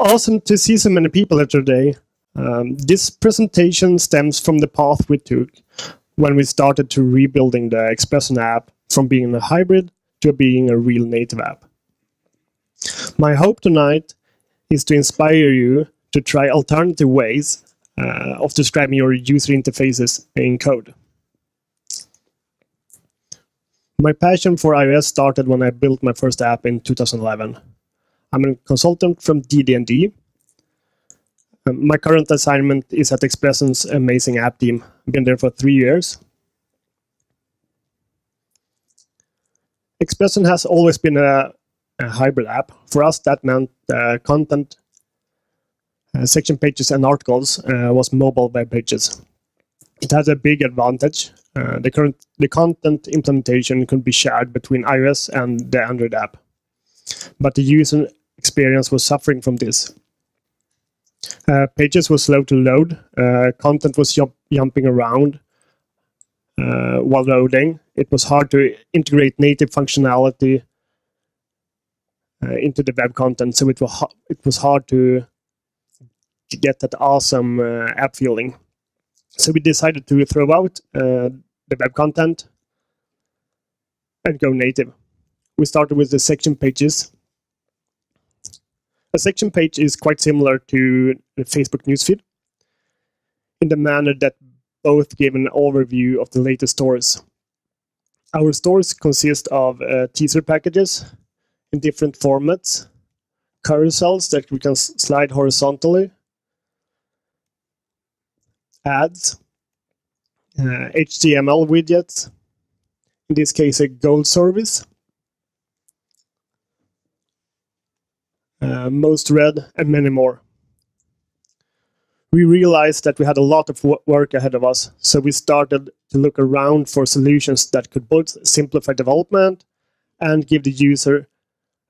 Awesome to see so many people here today. This presentation stems from the path we took when we started to rebuilding the Expression app from being a hybrid to being a real native app. My hope tonight is to inspire you to try alternative ways of describing your user interfaces in code. My passion for iOS started when I built my first app in 2011. I'm a consultant from DD&D. My current assignment is at Expression's amazing app team. I've been there for 3 years. Expression has always been a hybrid app. For us, that meant content, section pages and articles was mobile web pages. It has a big advantage. The content implementation could be shared between iOS and the Android app. But the user experience was suffering from this. Pages were slow to load. Content was jumping around while loading. It was hard to integrate native functionality into the web content, so it was hard to get that awesome app feeling. So we decided to throw out the web content and go native. We started with the section pages. A section page is quite similar to the Facebook newsfeed in the manner that both give an overview of the latest stories. Our stories consist of teaser packages in different formats, carousels that we can slide horizontally, ads, HTML widgets, in this case a gold service, most read, and many more. We realized that we had a lot of work ahead of us, so we started to look around for solutions that could both simplify development and give the user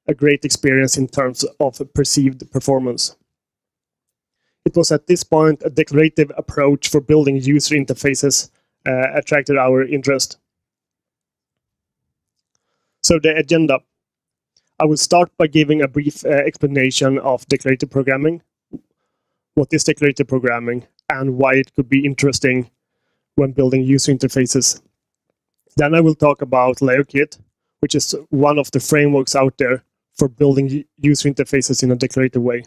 a great experience in terms of perceived performance. It was at this point a declarative approach for building user interfaces attracted our interest. So the agenda. I will start by giving a brief explanation of declarative programming, what is declarative programming, and why it could be interesting when building user interfaces. Then I will talk about LayoutKit, which is one of the frameworks out there for building user interfaces in a declarative way.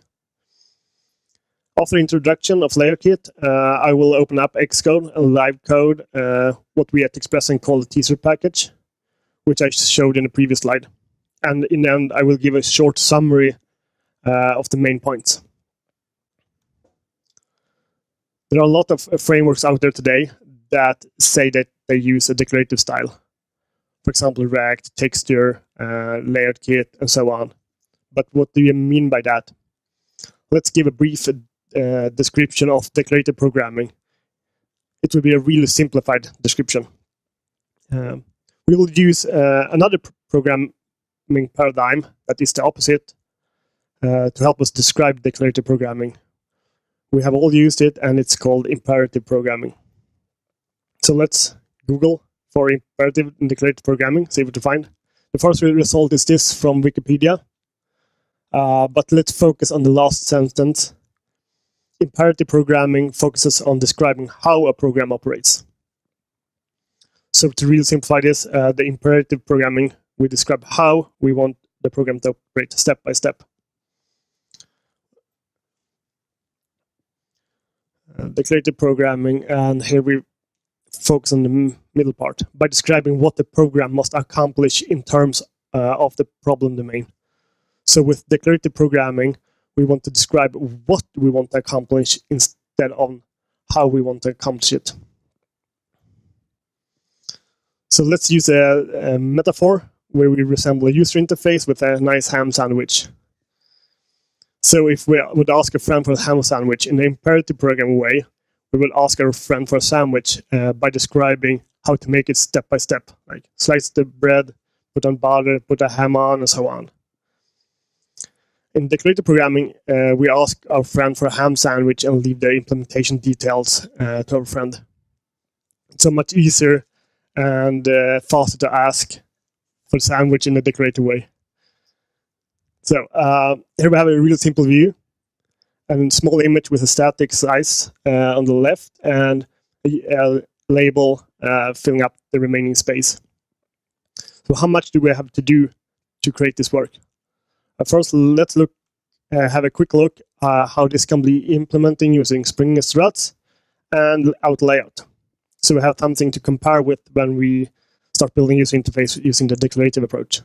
After introduction of LayoutKit, I will open up Xcode and live code, what we at Expression call the teaser package, which I showed in the previous slide. And in the end, I will give a short summary of the main points. There are a lot of frameworks out there today that say that they use a declarative style. For example, React, Texture, LayoutKit, and so on. But what do you mean by that? Let's give a brief description of declarative programming. It will be a really simplified description. We will use another programming paradigm that is the opposite to help us describe declarative programming. We have all used it, and it's called imperative programming. So let's Google for imperative and declarative programming, see what to find. The first result is this from Wikipedia, but let's focus on the last sentence. Imperative programming focuses on describing how a program operates. So to really simplify this, the imperative programming, we describe how we want the program to operate step by step. Declarative programming, and here we focus on the middle part by describing what the program must accomplish in terms of the problem domain. So with declarative programming, we want to describe what we want to accomplish instead of how we want to accomplish it. So let's use a metaphor where we resemble a user interface with a nice ham sandwich. So if we would ask a friend for a ham sandwich in the imperative programming way, we will ask our friend for a sandwich by describing how to make it step by step, like slice the bread, put on butter, put a ham on, and so on. In declarative programming, we ask our friend for a ham sandwich and leave the implementation details to our friend. It's so much easier and faster to ask for a sandwich in a declarative way. So here we have a really simple view. a small image with a static size on the left, and a label filling up the remaining space. So how much do we have to do to create this work? First, let's have a quick look how this can be implemented using Spring struts and out layout. So we have something to compare with when we start building user interface using the declarative approach.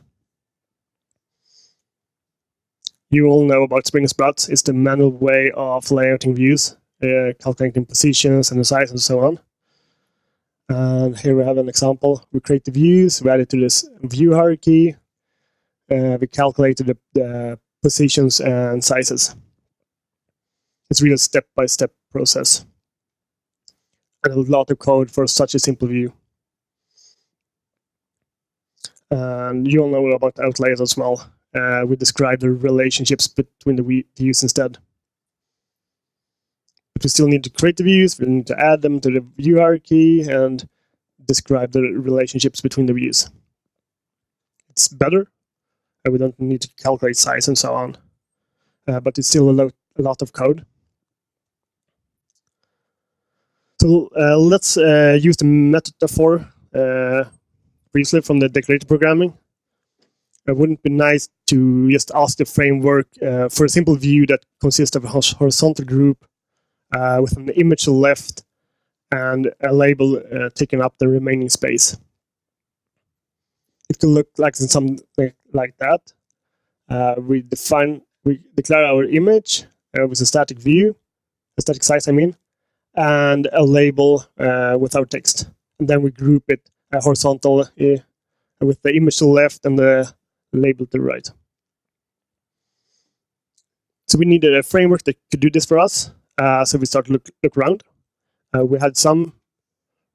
You all know about Spring struts. It's the manual way of layouting views, calculating positions and the size and so on. And here we have an example. We create the views, we add it to this view hierarchy, we calculated the positions and sizes. It's really a step-by-step process. And a lot of code for such a simple view. And you all know about outliers as well. We describe the relationships between the views instead. But we still need to create the views, we need to add them to the view hierarchy and describe the relationships between the views. It's better, we don't need to calculate size and so on, but it's still a lot of code. So let's use the metaphor briefly from the declarative programming. Wouldn't it be nice to just ask the framework for a simple view that consists of a horizontal group with an image to the left and a label taking up the remaining space? It could look like something like that. We declare our image with a static view, a static size, I mean, and a label with our text. And then we group it horizontal with the image to the left and the label to the right. So we needed a framework that could do this for us. So we started to look around. We had some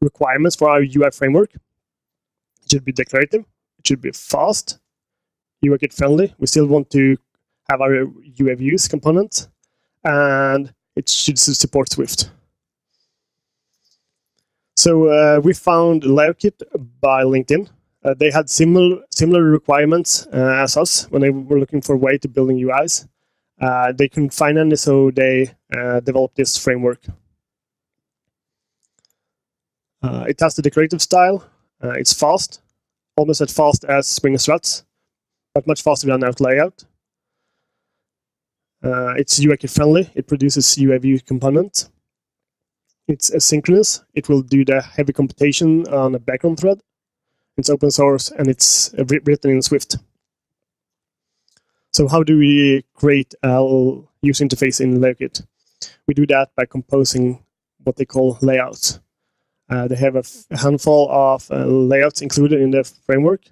requirements for our UI framework. It should be declarative. It should be fast, LayoutKit friendly. We still want to have our UI views component, and it should support Swift. So we found LayoutKit by LinkedIn. They had similar requirements as us when they were looking for a way to building UIs. They couldn't find any, so they developed this framework. It has the declarative style. It's fast, almost as fast as Spring struts, but much faster than out layout. It's LayoutKit friendly. It produces UI view component. It's asynchronous. It will do the heavy computation on a background thread. It's open source and it's written in Swift. So how do we create a user interface in LayoutKit? We do that by composing what they call layouts. They have a handful of layouts included in the framework.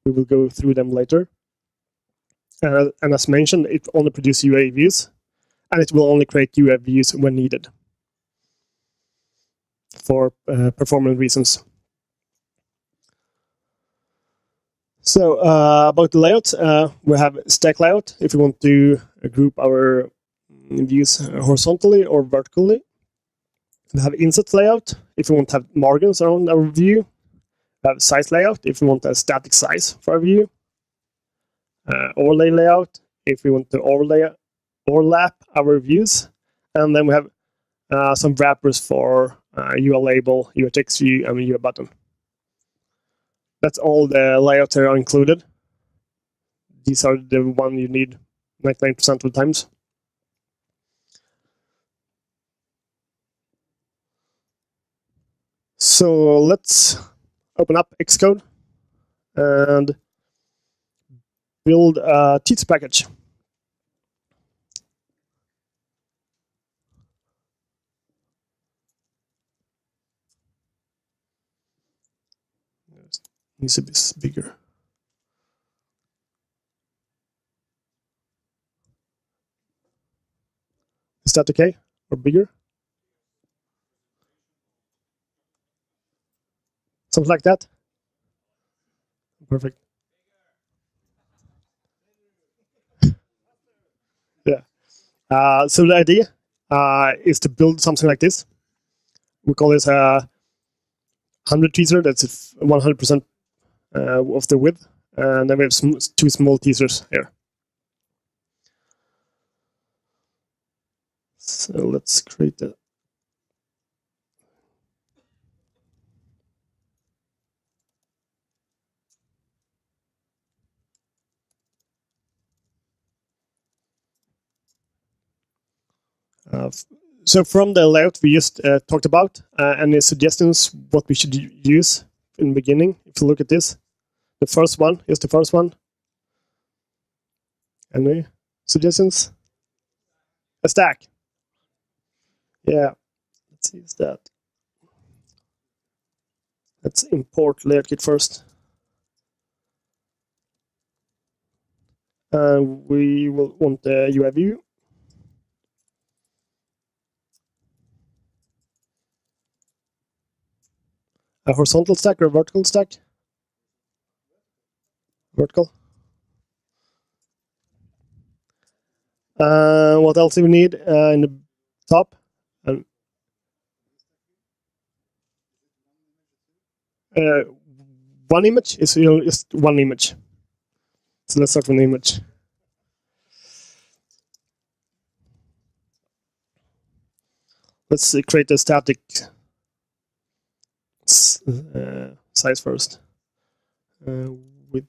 We will go through them later. And as mentioned, it only produces UI views, and it will only create UI views when needed for performance reasons. So about the layout, we have stack layout if we want to group our views horizontally or vertically. We have inset layout if we want to have margins around our view. We have size layout if we want a static size for our view. Overlay layout if we want to overlap our views. And then we have some wrappers for UI label, UI text view, and UI button. That's all the layouts that are included. These are the one you need 99% of the times. So let's open up Xcode and build a Teasers package. Needs to be bigger. Is that okay? Or bigger? Something like that? Perfect. Yeah. So the idea is to build something like this. We call this a 100 teaser. That's 100% of the width. And then we have two small teasers here. So let's create a so from the layout we just talked about, any suggestions what we should use in the beginning? If you look at this, the first one is the first one. Any suggestions? A stack. Yeah, let's use that. Let's import LayoutKit first. We will want the UI view. A horizontal stack or a vertical stack? Vertical. What else do we need in the top? One image is just one image. So let's start with an image. Let's create a static size first. With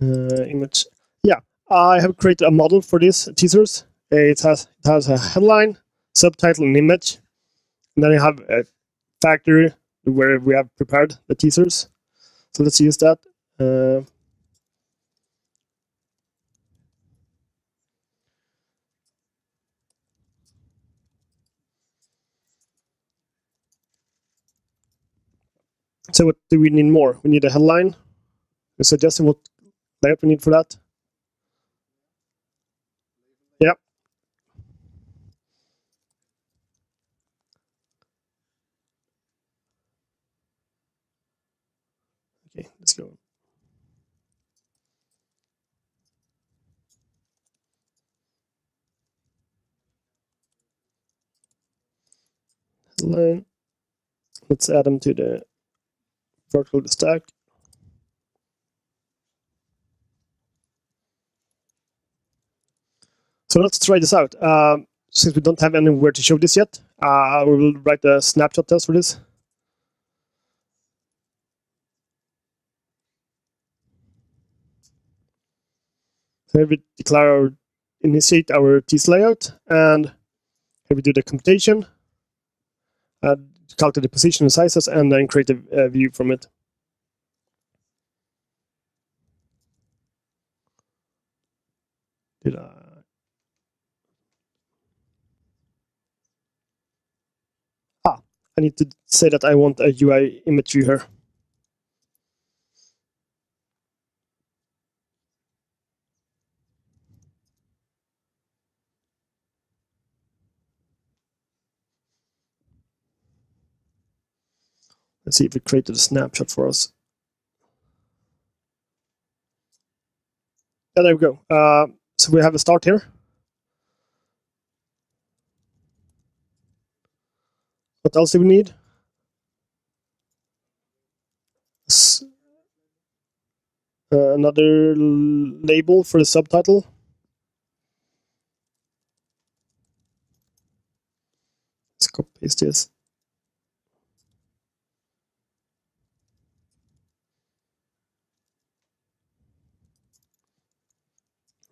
image. Yeah, I have created a model for this teasers. It has a headline, subtitle, and image. And then I have a factory where we have prepared the teasers. So let's use that. So what do we need more? We need a headline. You suggesting what layout we need for that? Yeah. Okay, let's go. Headline. Let's add them to the vertical stack. So let's try this out. Since we don't have anywhere to show this yet, we will write a snapshot test for this. So here we initiate our tease layout, and here we do the computation, calculate the position and sizes, and then create a view from it. Did I need to say that I want a UI image view here. Let's see if it created a snapshot for us. Yeah, there we go. So we have a start here. What else do we need? Another label for the subtitle. Let's copy paste this.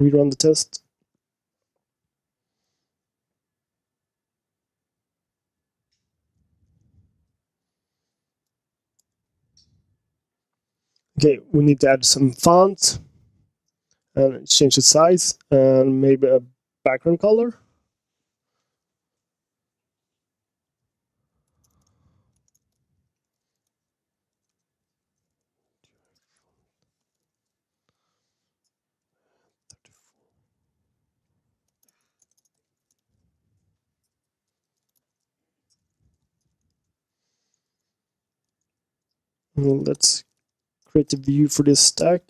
Rerun the test. Okay, we need to add some font and change the size and maybe a background color. Let's create a view for this stack.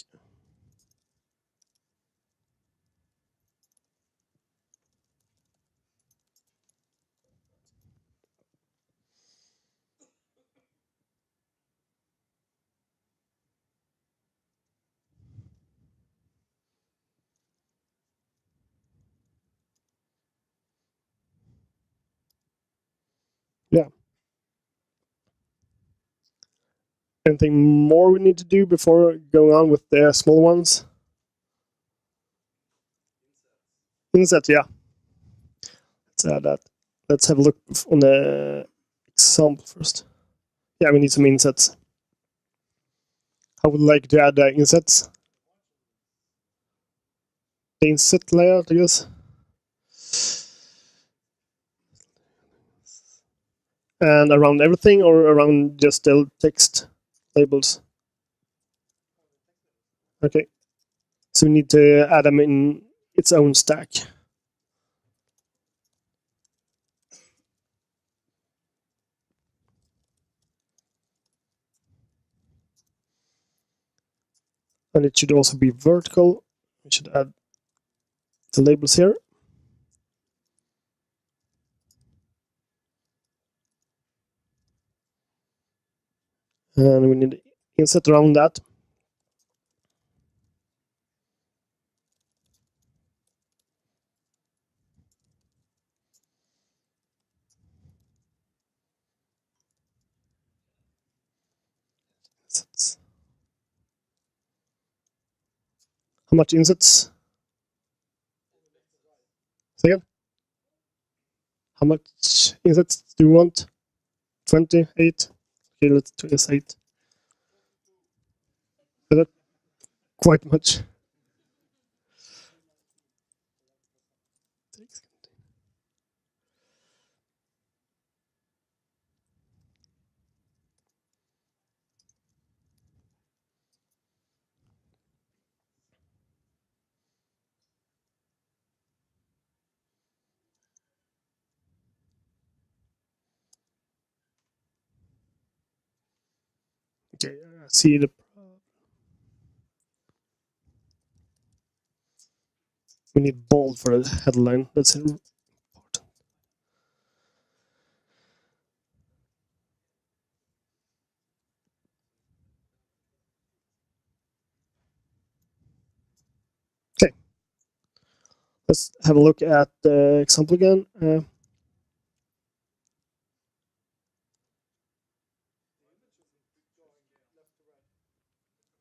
Anything more we need to do before going on with the small ones? Inset, yeah. Let's add that. Let's have a look on the example first. Yeah, we need some insets. I would like to add insets. The inset layout, I guess. And around everything or around just the text labels? Okay. So we need to add them in its own stack. And it should also be vertical. We should add the labels here. And we need to inset around that. Insets. How much insets? Second? How much insets do you want? 28? Okay, let's do this 8. Is that quite much? Okay, see the. We need bold for the headline. That's important. Okay. Let's have a look at the example again.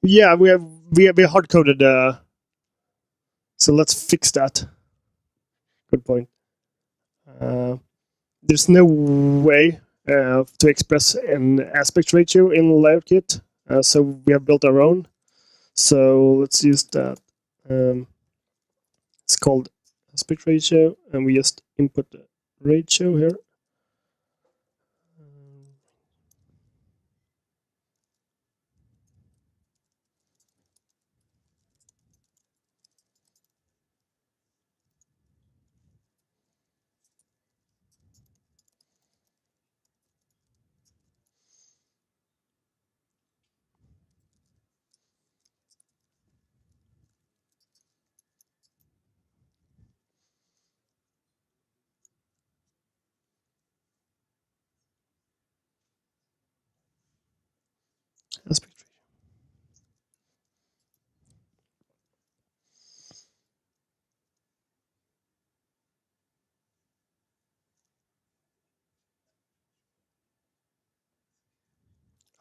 Yeah, we hard coded. So let's fix that. Good point. There's no way to express an aspect ratio in LayoutKit, so we have built our own. So let's use that. It's called aspect ratio, and we just input the ratio here. Aspect ratio.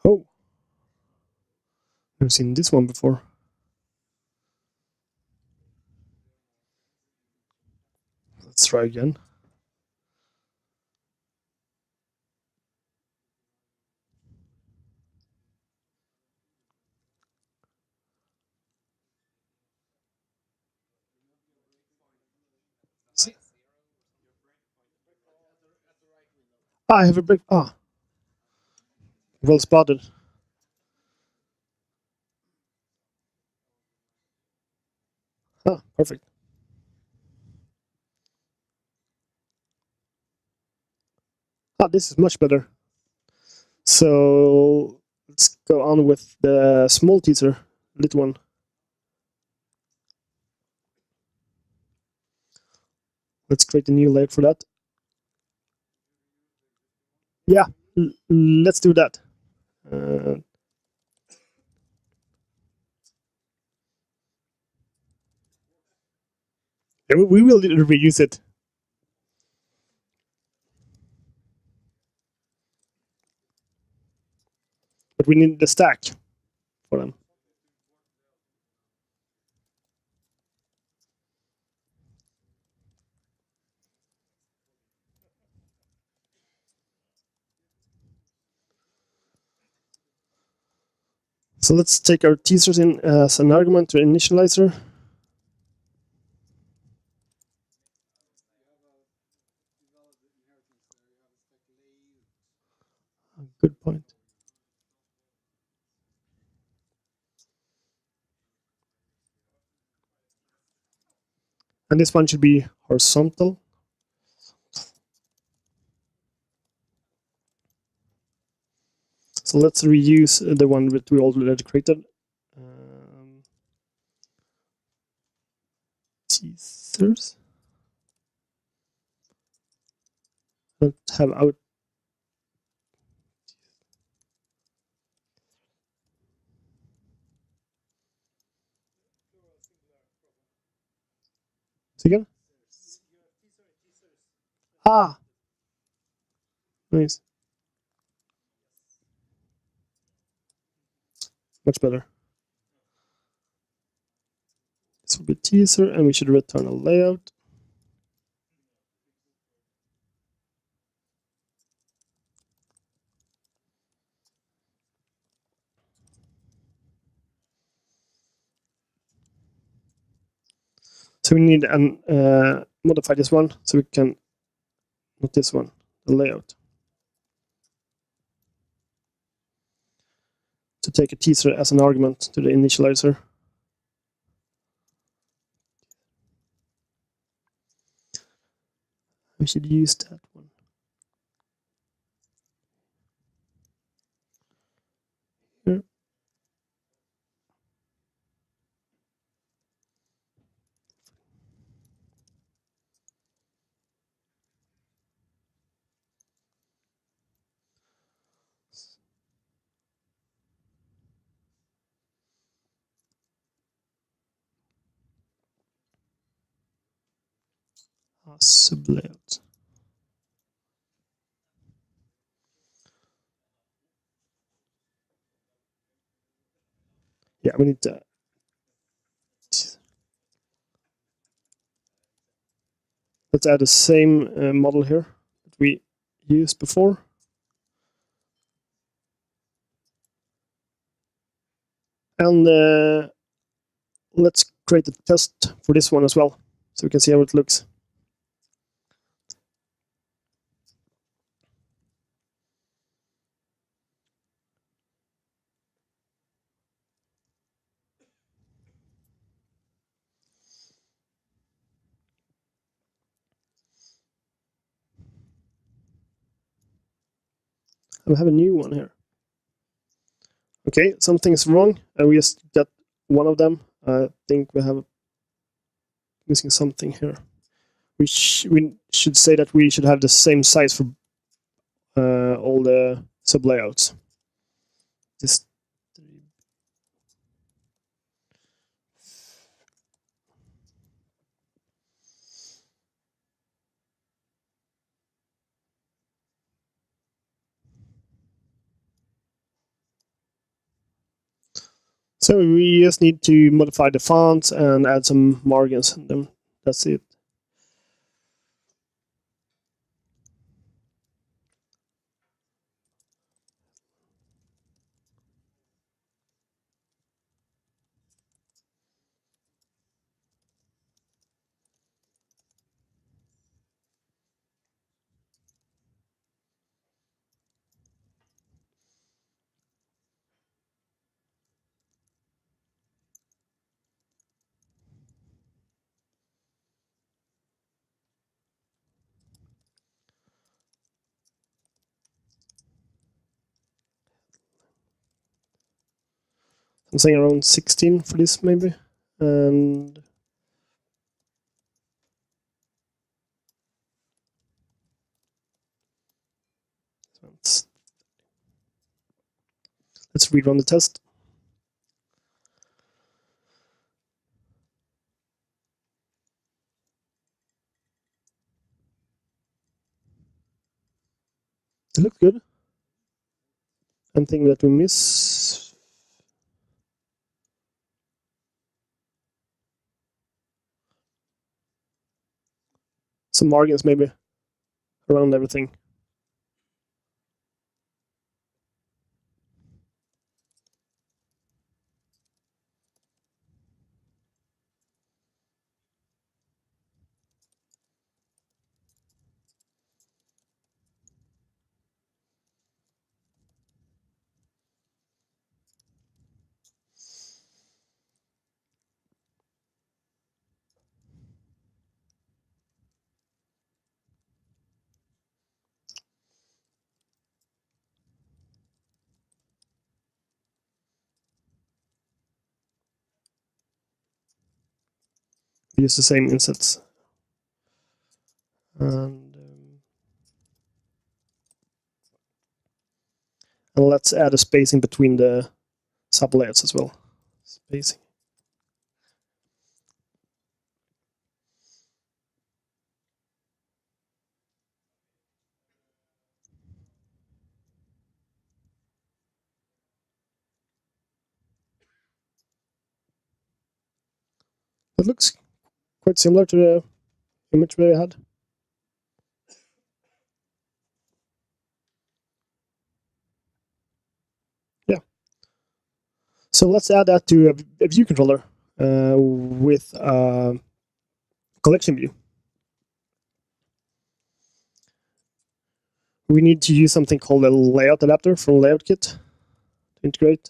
Oh, I've seen this one before. Let's try again. I have a break. Well spotted. Perfect. This is much better. So let's go on with the small teaser, little one. Let's create a new layout for that. Yeah, let's do that. We will reuse it. But we need the stack for them. So let's take our teasers in as an argument to initializer. Good point. And this one should be horizontal. So let's reuse the one that we already created. Teasers. Let's have out. Again? Ah, nice. Much better. This will be teaser, and we should return a layout. So we need an modify this one, so we can, not this one, the layout. To take a teaser as an argument to the initializer. We should use that one. Here. Sublayout. Yeah, we need to. Let's add the same model here that we used before. And let's create a test for this one as well, so we can see how it looks. I have a new one here. Okay, something's wrong. We just got one of them. I think we have missing something here. We should say that we should have the same size for all the sublayouts. Just so we just need to modify the fonts and add some margins, and then that's it. I'm saying around 16 for this maybe, and let's rerun the test. It looks good. Anything that we miss? Some margins maybe around everything. Use the same insets. And let's add a spacing between the sublayers as well. Spacing. That looks quite similar to the image we had. Yeah. So let's add that to a view controller with a collection view. We need to use something called a layout adapter from LayoutKit to integrate.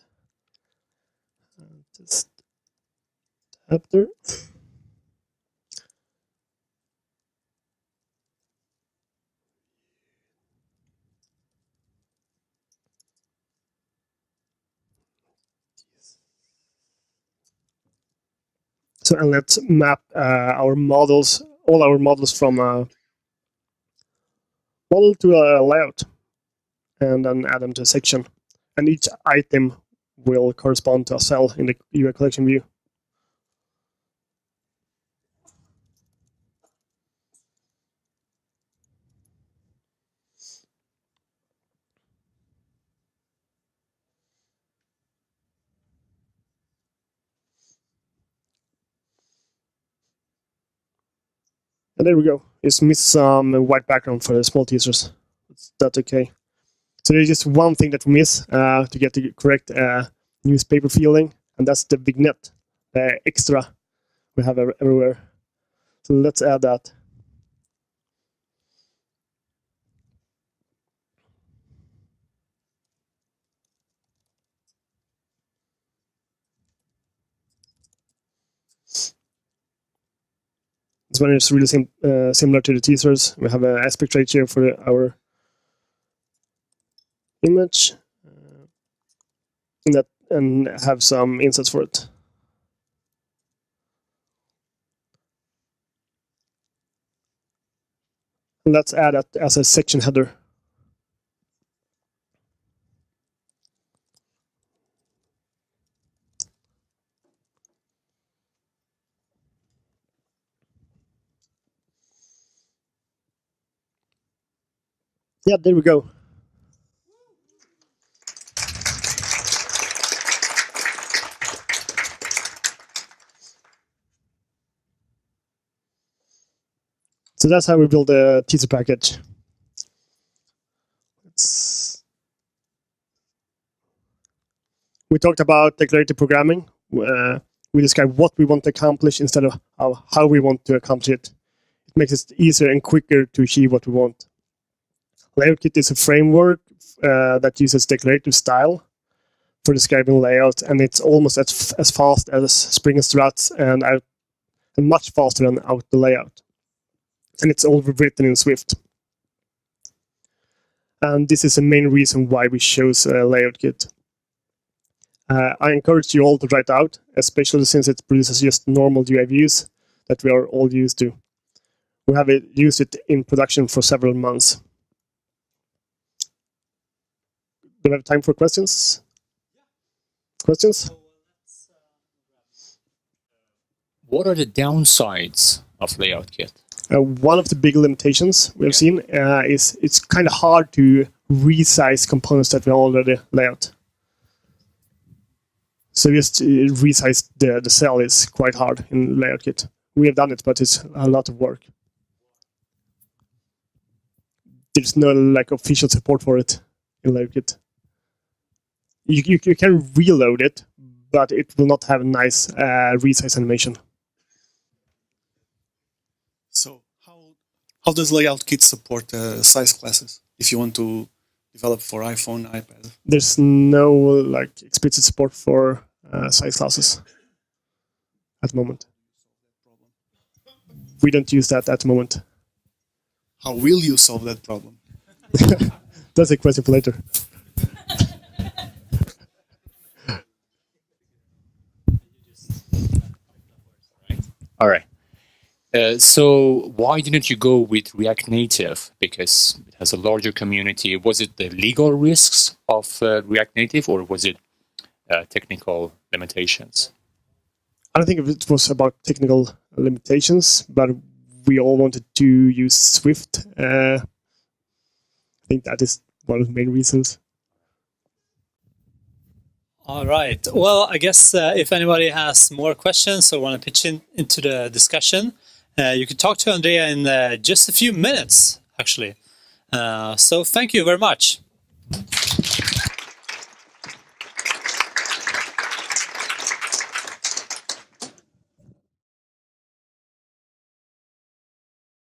Just adapter. So, and let's map our models, all our models from a model to a layout, and then add them to a section. And each item will correspond to a cell in the UI collection view. And there we go. Just miss some white background for the small teasers. That's okay. So there's just one thing that we miss to get the correct newspaper feeling, and that's the vignette, the extra we have everywhere. So let's add that. This one is really similar to the teasers. We have an aspect ratio for our image and have some insets for it. And let's add that as a section header. Yeah, there we go. So that's how we build a teaser package. We talked about declarative programming. We describe what we want to accomplish instead of how we want to accomplish it. It makes it easier and quicker to achieve what we want. LayoutKit is a framework that uses declarative style for describing layout, and it's almost as fast as Spring and Struts and much faster than Auto Layout. And it's all written in Swift. And this is the main reason why we chose LayoutKit. I encourage you all to try it out, especially since it produces just normal UI views that we are all used to. We have used it in production for several months. Do we have time for questions? Questions? What are the downsides of LayoutKit? One of the big limitations we've seen is it's kind of hard to resize components that we already lay out. So just resize the cell is quite hard in LayoutKit. We have done it, but it's a lot of work. There's no like official support for it in LayoutKit. You can reload it, but it will not have a nice resize animation. So how does LayoutKit support size classes if you want to develop for iPhone, iPad? There's no like explicit support for size classes at the moment. We don't use that at the moment. How will you solve that problem? That's a question for later. All right. So why didn't you go with React Native? Because it has a larger community. Was it the legal risks of React Native, or was it technical limitations? I don't think it was about technical limitations, but we all wanted to use Swift. I think that is one of the main reasons. All right. Well, I guess if anybody has more questions or want to pitch into the discussion, you can talk to Andrea in just a few minutes, actually. So thank you very much.